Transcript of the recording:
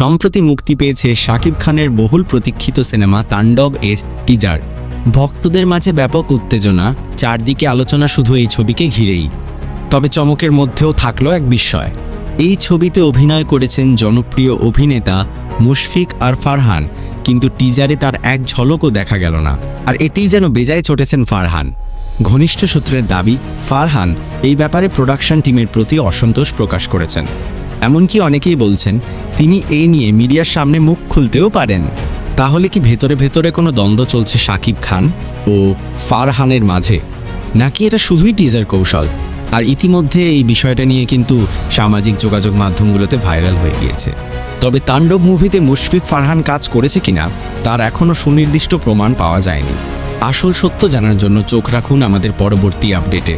সম্প্রতি মুক্তি পেয়েছে শাকিব খানের বহুল প্রতীক্ষিত সিনেমা তাণ্ডব এর টিজার। ভক্তদের মাঝে ব্যাপক উত্তেজনা, চারদিকে আলোচনা শুধু এই ছবিকে ঘিরেই। তবে চমকের মধ্যেও থাকলো এক বিস্ময়। এই ছবিতে অভিনয় করেছেন জনপ্রিয় অভিনেতা মুশফিক আর ফারহান, কিন্তু টিজারে তার এক ঝলকও দেখা গেল না। আর এতেই যেন বেজায় চটেছেন ফারহান। ঘনিষ্ঠ সূত্রের দাবি, ফারহান এই ব্যাপারে প্রোডাকশন টিমের প্রতি অসন্তোষ প্রকাশ করেছেন। এমনকি অনেকেই বলছেন তিনি এই নিয়ে মিডিয়ার সামনে মুখ খুলতেও পারেন। তাহলে কি ভেতরে ভেতরে কোনো দ্বন্দ্ব চলছে শাকিব খান ও ফারহানের মাঝে, নাকি এটা শুধুই টিজার কৌশল? আর ইতিমধ্যে এই বিষয়টা নিয়ে কিন্তু সামাজিক যোগাযোগ মাধ্যমগুলোতে ভাইরাল হয়ে গিয়েছে। তবে তাণ্ডব মুভিতে মুশফিক ফারহান কাজ করেছে কিনা তার এখনও সুনির্দিষ্ট প্রমাণ পাওয়া যায়নি। আসল সত্য জানার জন্য চোখ রাখুন আমাদের পরবর্তী আপডেটে।